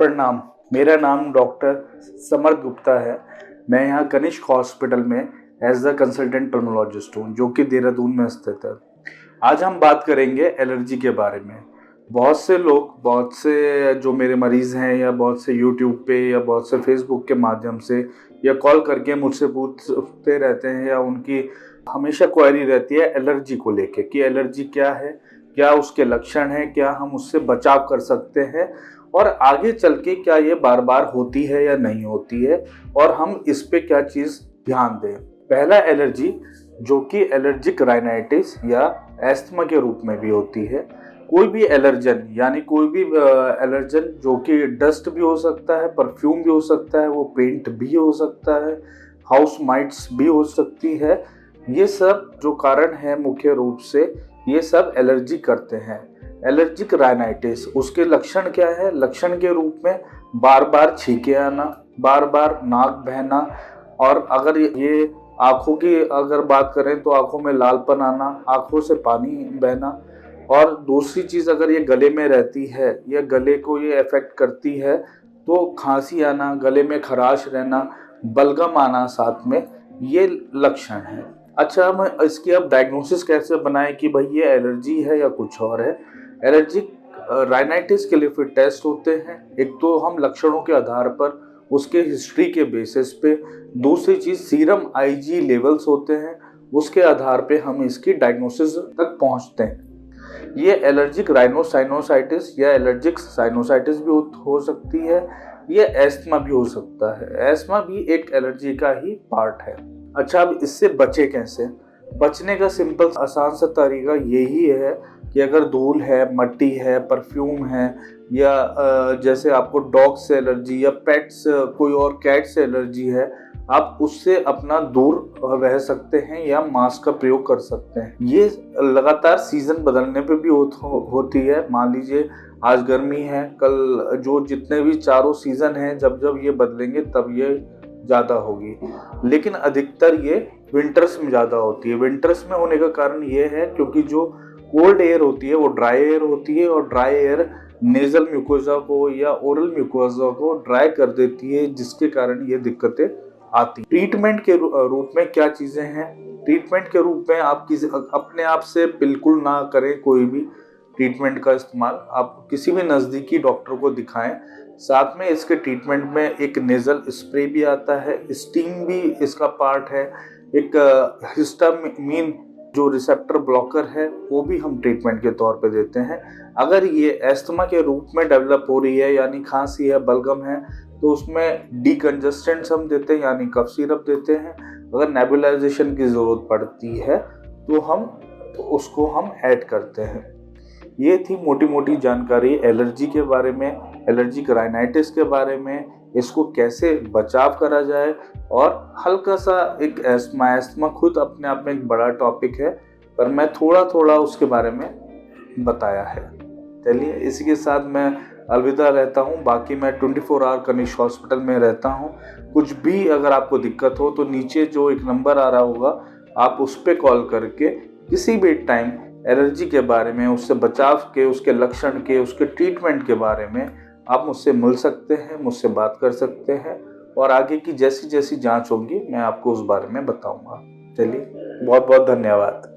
प्रणाम। मेरा नाम डॉक्टर समर्थ गुप्ता है। मैं यहाँ कनिष्क हॉस्पिटल में एज द कंसल्टेंट पल्मोलॉजिस्ट हूँ, जो कि देहरादून में स्थित है। आज हम बात करेंगे एलर्जी के बारे में। बहुत से लोग, बहुत से जो मेरे मरीज हैं, या बहुत से यूट्यूब पे या बहुत से फेसबुक के माध्यम से या कॉल करके मुझसे पूछते रहते हैं, या उनकी हमेशा क्वेरी रहती है एलर्जी को लेके कि एलर्जी क्या है, क्या उसके लक्षण हैं, क्या हम उससे बचाव कर सकते हैं और आगे चल के क्या ये बार बार होती है या नहीं होती है, और हम इस पे क्या चीज़ ध्यान दें। पहला एलर्जी, जो कि एलर्जिक राइनाइटिस या एस्थमा के रूप में भी होती है। कोई भी एलर्जन, यानी कोई भी एलर्जन जो कि डस्ट भी हो सकता है, परफ्यूम भी हो सकता है, वो पेंट भी हो सकता है, हाउस माइट्स भी हो सकती है। ये सब जो कारण है मुख्य रूप से, ये सब एलर्जी करते हैं। एलर्जिक राइनाइटिस, उसके लक्षण क्या है? लक्षण के रूप में बार बार छींके आना, बार बार नाक बहना, और अगर ये आँखों की अगर बात करें तो आँखों में लालपन आना, आँखों से पानी बहना, और दूसरी चीज़ अगर ये गले में रहती है या गले को ये अफेक्ट करती है तो खांसी आना, गले में खराश रहना, बलगम आना साथ में, ये लक्षण है। अच्छा, हम इसकी अब डायग्नोसिस कैसे बनाएं कि भाई ये एलर्जी है या कुछ और है। एलर्जिक राइनाइटिस के लिए फिर टेस्ट होते हैं। एक तो हम लक्षणों के आधार पर, उसके हिस्ट्री के बेसिस पे, दूसरी चीज़ सीरम आईजी लेवल्स होते हैं, उसके आधार पे हम इसकी डायग्नोसिस तक पहुंचते हैं। ये एलर्जिक राइनोसाइनोसाइटिस या एलर्जिक साइनोसाइटिस भी हो सकती है। ये एस्थमा भी हो सकता है। एस्थमा भी एक एलर्जी का ही पार्ट है। अच्छा, अब इससे बचे कैसे? बचने का सिंपल आसान सा तरीका यही है कि अगर धूल है, मट्टी है, परफ्यूम है, या जैसे आपको डॉग से एलर्जी या पेट्स, कोई और कैट से एलर्जी है, आप उससे अपना दूर रह सकते हैं या मास्क का प्रयोग कर सकते हैं। ये लगातार सीजन बदलने पे भी होती है। मान लीजिए आज गर्मी है, कल जो जितने भी चारों सीजन हैं, जब जब ये बदलेंगे तब ये ज़्यादा होगी, लेकिन अधिकतर ये विंटर्स में ज़्यादा होती है। विंटर्स में होने का कारण ये है क्योंकि जो कोल्ड एयर होती है वो ड्राई एयर होती है, और ड्राई एयर नेजल म्यूकोजा को या ओरल म्यूकोजा को ड्राई कर देती है, जिसके कारण ये दिक्कतें आती। ट्रीटमेंट के रूप में क्या चीज़ें हैं? ट्रीटमेंट के रूप में आप अपने आप से बिल्कुल ना करें कोई भी ट्रीटमेंट का इस्तेमाल। आप किसी भी नज़दीकी डॉक्टर को दिखाएं। साथ में इसके ट्रीटमेंट में एक नेज़ल स्प्रे भी आता है, स्टीम भी इसका पार्ट है, एक हिस्टामिन जो रिसेप्टर ब्लॉकर है वो भी हम ट्रीटमेंट के तौर पे देते हैं। अगर ये एस्थमा के रूप में डेवलप हो रही है, यानी खांसी है, बलगम है, तो उसमें डीकंजेस्टेंट्स हम देते हैं, यानी कफ सिरप देते हैं। अगर नेबुलाइजेशन की ज़रूरत पड़ती है तो हम उसको ऐड करते हैं। ये थी मोटी मोटी जानकारी एलर्जी के बारे में, एलर्जिक राइनाइटिस के बारे में, इसको कैसे बचाव करा जाए, और हल्का सा एक एस्थमा खुद अपने आप में एक बड़ा टॉपिक है, पर मैं थोड़ा थोड़ा उसके बारे में बताया है। चलिए, इसी के साथ मैं अलविदा रहता हूँ। बाकी मैं 24 आवर कनिष्क हॉस्पिटल में रहता हूँ। कुछ भी अगर आपको दिक्कत हो तो नीचे जो एक नंबर आ रहा होगा, आप उस पर कॉल करके किसी भी टाइम एलर्जी के बारे में, उससे बचाव के, उसके लक्षण के, उसके ट्रीटमेंट के बारे में आप मुझसे मिल सकते हैं, मुझसे बात कर सकते हैं, और आगे की जैसी जैसी जांच होगी मैं आपको उस बारे में बताऊंगा। चलिए, बहुत बहुत धन्यवाद।